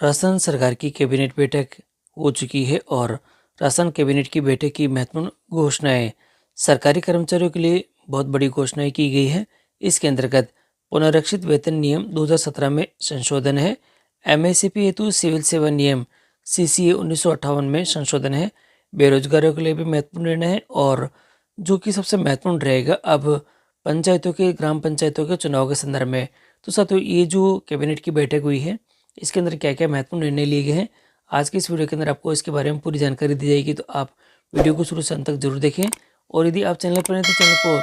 राजस्थान सरकार की कैबिनेट बैठक हो चुकी है और राजस्थान कैबिनेट की बैठक की महत्वपूर्ण घोषणाएं सरकारी कर्मचारियों के लिए बहुत बड़ी घोषणाएं की गई है। इसके अंतर्गत पुनरीक्षित वेतन नियम 2017 में संशोधन है। एमएसपी हेतु सिविल सेवा नियम सीसीए 1958 में संशोधन है। बेरोजगारों के लिए भी महत्वपूर्ण निर्णय है और जो कि सबसे महत्वपूर्ण रहेगा अब पंचायतों के ग्राम पंचायतों के चुनाव के संदर्भ में। तो साथियों, ये जो कैबिनेट की बैठक हुई है इसके अंदर क्या क्या महत्वपूर्ण निर्णय लिए गए हैं, आज की इस वीडियो के अंदर आपको इसके बारे में पूरी जानकारी दी जाएगी। तो आप वीडियो को शुरू से अंत तक जरूर देखें और यदि आप चैनल पर हैं तो चैनल को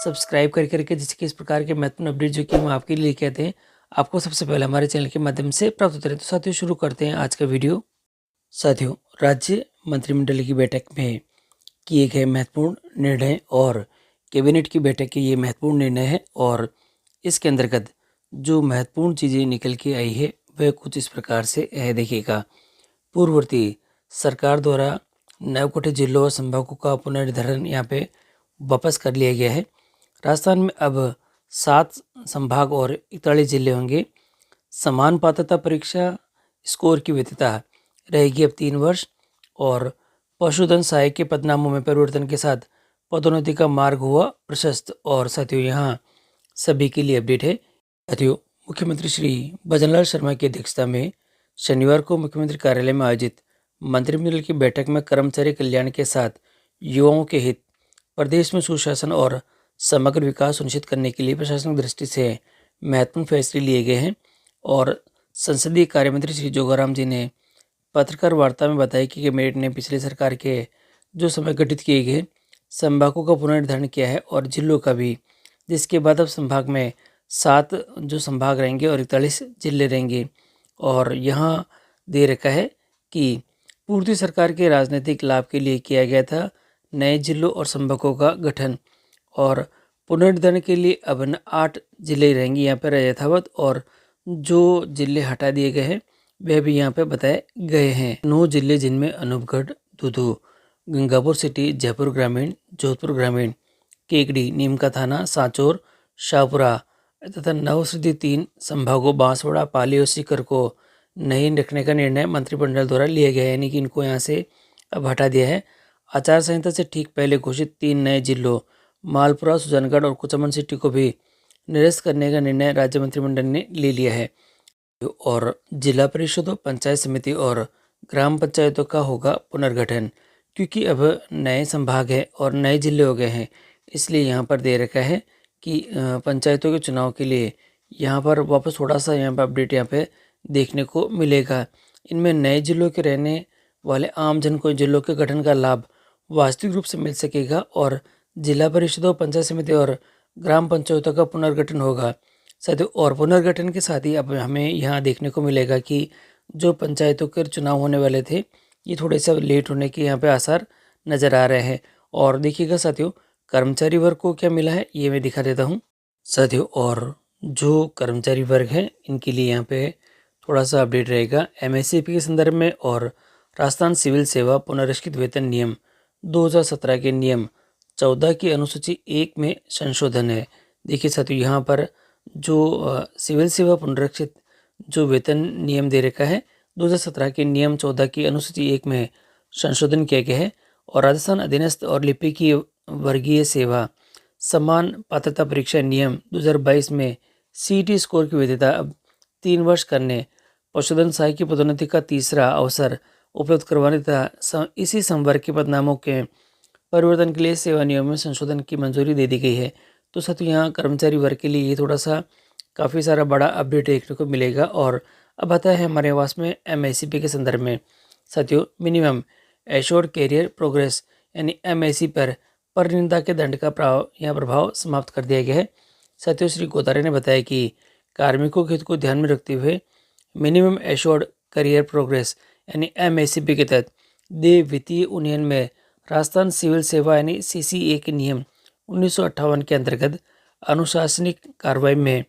सब्सक्राइब करके जिसके इस प्रकार के महत्वपूर्ण अपडेट जो कि हम आपके लिए लेके आते हैं आपको सबसे पहले हमारे चैनल के माध्यम से प्राप्त होते हैं। तो साथियों, शुरू करते हैं आज का वीडियो। साथियों, राज्य मंत्रिमंडल की बैठक में किए गए महत्वपूर्ण निर्णय और कैबिनेट की बैठक के ये महत्वपूर्ण निर्णय है और इसके अंतर्गत जो महत्वपूर्ण चीज़ें निकल के आई है वह कुछ इस प्रकार से है। देखिएगा, पूर्ववर्ती सरकार द्वारा नवगठित जिलों और संभागों का पुनर्निर्धारण यहाँ पे वापस कर लिया गया है। राजस्थान में अब 7 संभाग और 41 जिले होंगे। समान पात्रता परीक्षा स्कोर की वैधता रहेगी अब 3 वर्ष और पशुधन सहायक के पदनामों में परिवर्तन के साथ पदोन्नति का मार्ग हुआ प्रशस्त। और साथियों, यहाँ सभी के लिए अपडेट है। साथियों, मुख्यमंत्री श्री भजनलाल शर्मा की अध्यक्षता में शनिवार को मुख्यमंत्री कार्यालय में आयोजित मंत्रिमंडल की बैठक में कर्मचारी कल्याण के साथ युवाओं के हित, प्रदेश में सुशासन और समग्र विकास सुनिश्चित करने के लिए प्रशासनिक दृष्टि से महत्वपूर्ण फैसले लिए गए हैं। और संसदीय कार्य मंत्री श्री जोगाराम जी ने पत्रकार वार्ता में बताया कि कैबिनेट ने पिछले सरकार के जो समय गठित किए गए संभागों का पुनर्निर्धारण किया है और जिलों का भी, जिसके बाद अब संभाग में 7 जो संभाग रहेंगे और 41 जिले रहेंगे। और यहाँ दे रखा है कि पूर्व सरकार के राजनीतिक लाभ के लिए किया गया था नए जिलों और संभागों का गठन और पुनर्निर्धारण के लिए अब 8 जिले रहेंगे यहाँ पर यथावत और जो जिले हटा दिए गए हैं वह भी यहाँ पे बताए गए हैं। 9 जिले जिनमें अनूपगढ़, दूदू, गंगापुर सिटी, जयपुर ग्रामीण, जोधपुर ग्रामीण, केकड़ी, नीमका थाना, सांचौर, शाहपुरा तथा नवसृजित 3 संभागों बांसवाड़ा, पाली और सीकर को नहीं रखने का निर्णय मंत्रिमंडल द्वारा लिया गया है, यानी कि इनको यहाँ से अब हटा दिया है। आचार संहिता से ठीक पहले घोषित 3 नए जिलों मालपुरा, सुजानगढ़ और कुचामन सिटी को भी निरस्त करने का निर्णय राज्य मंत्रिमंडल ने ले लिया है। और जिला परिषदों, पंचायत समिति और ग्राम पंचायतों का होगा पुनर्गठन, क्योंकि अब नए संभाग है और नए जिले हो गए हैं, इसलिए यहाँ पर दे रखा है कि पंचायतों के चुनाव के लिए यहाँ पर वापस थोड़ा सा यहाँ पर अपडेट यहाँ पे देखने को मिलेगा। इनमें नए जिलों के रहने वाले आम जन को जिलों के गठन का लाभ वास्तविक रूप से मिल सकेगा और जिला परिषदों, पंचायत समिति और ग्राम पंचायतों का पुनर्गठन होगा। साथियों, और पुनर्गठन के साथ ही अब हमें यहाँ देखने को मिलेगा कि जो पंचायतों के चुनाव होने वाले थे ये थोड़े से लेट होने के यहाँ पे आसार नज़र आ रहे हैं। और देखिएगा साथियों, कर्मचारी वर्ग को क्या मिला है ये मैं दिखा देता हूँ। साथियों, और जो कर्मचारी वर्ग हैं इनके लिए यहाँ पे थोड़ा सा अपडेट रहेगा एमएसपी के संदर्भ में और राजस्थान सिविल सेवा पुनरीक्षित वेतन नियम 2017 के नियम 14 की अनुसूची 1 में संशोधन है। देखिए साथियों, यहाँ पर जो सिविल सेवा पुनरीक्षित जो वेतन नियम दे रखा है 2017 के नियम 14 की अनुसूची 1 में संशोधन किया गया है और राजस्थान अधीनस्थ और लिपिकीय वर्गीय सेवा समान पात्रता परीक्षा नियम 2022 में सीईटी स्कोर की वैधता अब 3 वर्ष करने, पशुधन सहायक की पदोन्नति का तीसरा अवसर उपलब्ध करवाने तथा इसी संवर्ग के पदनामों के परिवर्तन के लिए सेवा नियमों में संशोधन की मंजूरी दे दी गई है। तो साथियों, यहाँ कर्मचारी वर्ग के लिए ये थोड़ा सा काफ़ी सारा बड़ा अपडेट देखने को मिलेगा। और अब आता है हमारे पास में एमएसपी के संदर्भ में। साथियों, मिनिमम एश्योर्ड कैरियर प्रोग्रेस यानी एमएससी पर परनिंदा के दंड का प्रभाव समाप्त कर दिया गया है। साथियों, श्री कोतारे ने बताया कि कार्मिकों के हित को ध्यान में रखते हुए मिनिमम एश्योर्ड करियर प्रोग्रेस यानी एमएसपी के तहत देय वित्तीय उन्नयन में राजस्थान सिविल सेवा यानी सीसीए के नियम 1958 के अंतर्गत अनुशासनिक कार्रवाई में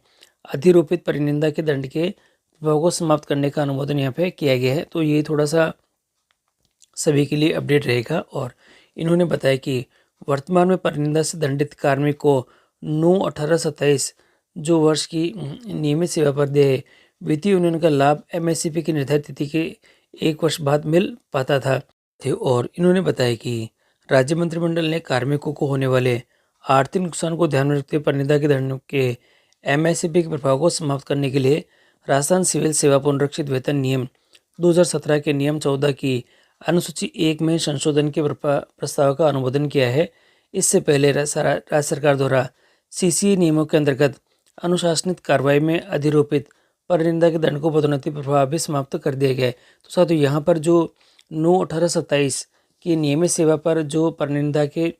अधिरोपित परिनिंदा के दंड के प्रभाव को समाप्त करने का अनुमोदन यहाँ पे किया गया है। तो ये थोड़ा सा सभी के लिए अपडेट रहेगा। और इन्होंने बताया कि वर्तमान में परिनिंदा से दंडित कार्मिक को 9/18/27 जो वर्ष की नियमित सेवा पर देय वित्तीय यूनियन का लाभ एमएसपी की निर्धारित तिथि के 1 वर्ष बाद मिल पाता था। और इन्होंने बताया कि राज्य मंत्रिमंडल ने कार्मिकों को होने वाले आर्थिक नुकसान को ध्यान में रखते हुए परिनिधा के दंड के एमएसपी के प्रभाव को समाप्त करने के लिए राजस्थान सिविल सेवा पुनरीक्षित वेतन नियम 2017 के नियम 14 की अनुसूची 1 में संशोधन के प्रस्ताव का अनुमोदन किया है। इससे पहले राज्य सरकार द्वारा सीसीए नियमों के अंतर्गत अनुशासनिक कार्रवाई में अधिरोपित परिनिधा के दंड को पदोन्नति प्रभाव भी समाप्त कर दिया गया है। तो साथियों, यहाँ पर जो 9/18/27 की नियमित सेवा पर जो परिनिधा के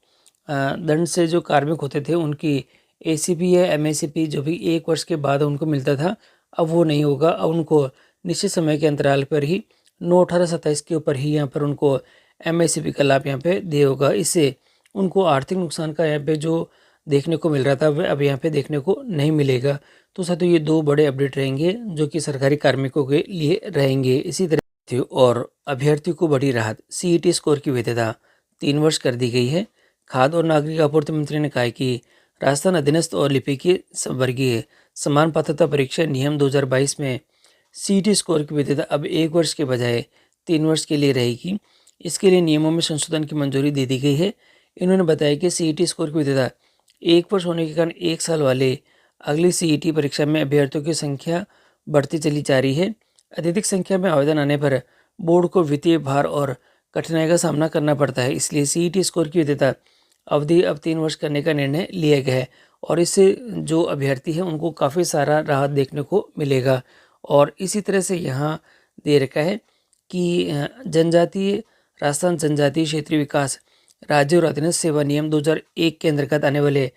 दंड से जो कार्मिक होते थे उनकी एसीपी या एमएसपी जो भी 1 वर्ष के बाद उनको मिलता था, अब वो नहीं होगा। अब उनको निश्चित समय के अंतराल पर ही 9/18/27 के ऊपर ही यहाँ पर उनको एमएसपी का लाभ यहाँ पे दिया होगा। इससे उनको आर्थिक नुकसान का यहाँ पे जो देखने को मिल रहा था वह अब यहाँ पे देखने को नहीं मिलेगा। तो साथियों, ये 2 बड़े अपडेट रहेंगे जो कि सरकारी कार्मिकों के लिए रहेंगे। इसी तरह और अभ्यर्थियों को बड़ी राहत, सीईटी स्कोर की वैधता 3 वर्ष कर दी गई है। खाद्य और नागरिक आपूर्ति मंत्री ने कहा है कि राजस्थान अधीनस्थ और लिपिकीय वर्गीय समान पात्रता परीक्षा नियम 2022 में सीईटी स्कोर की वैधता अब 1 वर्ष के बजाय 3 वर्ष के लिए रहेगी। इसके लिए नियमों में संशोधन की मंजूरी दे दी गई है। इन्होंने बताया कि सीईटी स्कोर की वैधता 1 वर्ष होने के कारण 1 साल वाले अगली सीईटी परीक्षा में अभ्यर्थियों की संख्या बढ़ती चली जा रही है। अत्यधिक संख्या में आवेदन आने पर बोर्ड को वित्तीय भार और कठिनाई का सामना करना पड़ता है। इसलिए सीईटी स्कोर की वैधता अवधि अब 3 वर्ष करने का निर्णय लिया गया है और इससे जो अभ्यर्थी है उनको काफ़ी सारा राहत देखने को मिलेगा। और इसी तरह से यहाँ दे रखा है कि राजस्थान जनजातीय क्षेत्रीय विकास राज्य और अधीनस्थ सेवा नियम 2001 के अंतर्गत आने वाले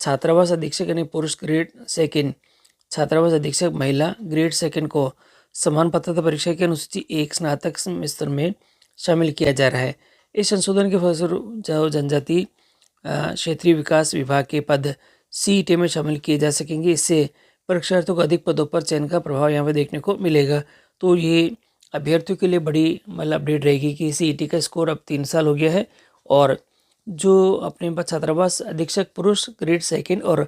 छात्रावास अधीक्षक यानी पुरुष ग्रेड 2, छात्रावास अधीक्षक महिला ग्रेड 2 को समान पात्रता परीक्षा की अनुसूची 1 स्नातक स्तर में शामिल किया जा रहा है। इस संशोधन के फलस्वरूप जो जनजातीय क्षेत्रीय विकास विभाग के पद सीईटी में शामिल किए जा सकेंगे। इससे परीक्षार्थियों को अधिक पदों पर चयन का प्रभाव यहाँ पर देखने को मिलेगा। तो ये अभ्यर्थियों के लिए बड़ी अपडेट रहेगी कि सीईटी का स्कोर अब 3 साल हो गया है और जो अपने पास छात्रावास अधीक्षक पुरुष ग्रेड 2 और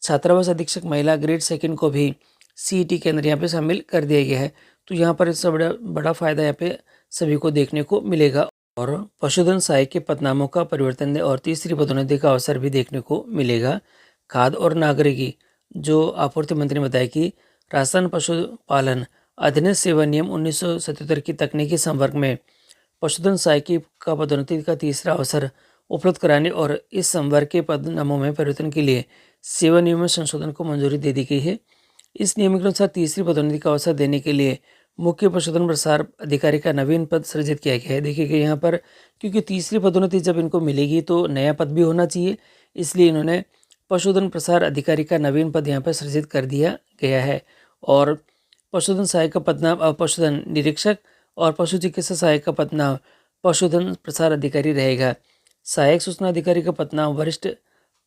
छात्रावास अधीक्षक महिला ग्रेड 2 को भी सीईटी के अंदर यहाँ पे शामिल कर दिया गया है। तो यहाँ पर इससे बड़ा फायदा यहाँ पे सभी को देखने को मिलेगा और पशुधन सहायक के पदनामों का परिवर्तन और तीसरी पदोन्नति का अवसर भी देखने को मिलेगा। खाद्य और नागरिकी जो आपूर्ति मंत्री ने बताया कि राजस्थान पशुपालन अधीनस्थ सेवा नियम 1977 की तकनीकी संवर्ग में पशुधन सहायक का पदोन्नति का तीसरा अवसर उपलब्ध कराने और इस संवर्ग के पदनामों में परिवर्तन के लिए सेवा नियम में संशोधन को मंजूरी दे दी गई है। इस नियम के अनुसार तीसरी पदोन्नति का अवसर देने के लिए मुख्य पशुधन प्रसार अधिकारी का नवीन पद सृजित किया गया है। देखिए यहाँ पर क्योंकि तीसरी पदोन्नति जब इनको मिलेगी तो नया पद भी होना चाहिए, इसलिए इन्होंने पशुधन प्रसार अधिकारी का नवीन पद यहाँ पर सृजित कर दिया गया है। और पशुधन सहायक का पदनाम अब पशुधन निरीक्षक और पशु चिकित्सा सहायक का पदनाम पशुधन प्रसार अधिकारी रहेगा। सहायक सूचना अधिकारी का पदनाम वरिष्ठ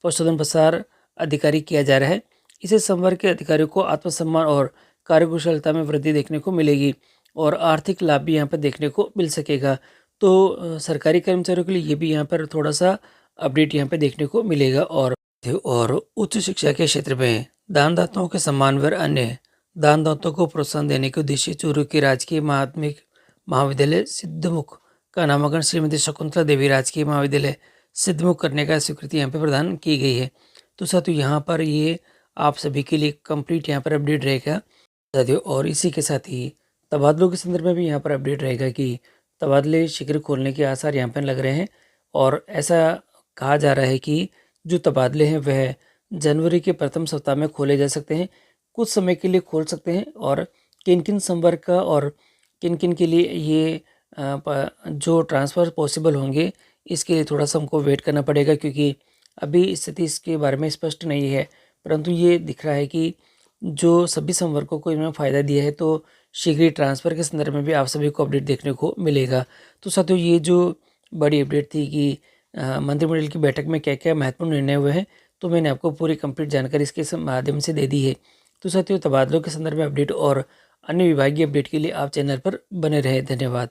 पशुधन प्रसार अधिकारी किया जा रहा है। इसे संवर्ग के अधिकारियों को आत्मसम्मान और कार्यकुशलता में वृद्धि देखने को मिलेगी और आर्थिक लाभ भी यहाँ पर देखने को मिल सकेगा। तो सरकारी कर्मचारियों के लिए ये भी यहाँ पर थोड़ा सा अपडेट यहाँ पे देखने को मिलेगा। और उच्च शिक्षा के क्षेत्र में दानदाताओं के सम्मान व अन्य दानदाताओं को प्रोत्साहन देने के उद्देश्य चूरू के राजकीय माध्यमिक महाविद्यालय सिद्धमुख का नामांकन श्रीमती शकुंतला देवी राजकीय महाविद्यालय सिद्धमुख करने का स्वीकृति यहाँ पे प्रदान की गई है। तो साथियों, यहाँ पर ये आप सभी के लिए कंप्लीट यहाँ पर अपडेट रहेगा साथियों। और इसी के साथ ही तबादलों के संदर्भ में भी यहाँ पर अपडेट रहेगा कि तबादले शीघ्र खोलने के आसार यहाँ पर लग रहे हैं और ऐसा कहा जा रहा है कि जो तबादले हैं वह जनवरी के प्रथम सप्ताह में खोले जा सकते हैं, कुछ समय के लिए खोल सकते हैं। और किन किन संवर्ग का और किन किन के लिए ये जो ट्रांसफ़र पॉसिबल होंगे इसके लिए थोड़ा सा हमको वेट करना पड़ेगा, क्योंकि अभी स्थिति इसके बारे में स्पष्ट नहीं है। परंतु ये दिख रहा है कि जो सभी संवर्गों को इन्होंने फ़ायदा दिया है तो शीघ्र ही ट्रांसफ़र के संदर्भ में भी आप सभी को अपडेट देखने को मिलेगा। तो साथियों, ये जो बड़ी अपडेट थी कि मंत्रिमंडल की बैठक में क्या क्या महत्वपूर्ण निर्णय हुए हैं, तो मैंने आपको पूरी कंप्लीट जानकारी इसके माध्यम से दे दी है। तो साथियों, तबादलों के संदर्भ में अपडेट और अन्य विभागीय अपडेट के लिए आप चैनल पर बने रहे। धन्यवाद।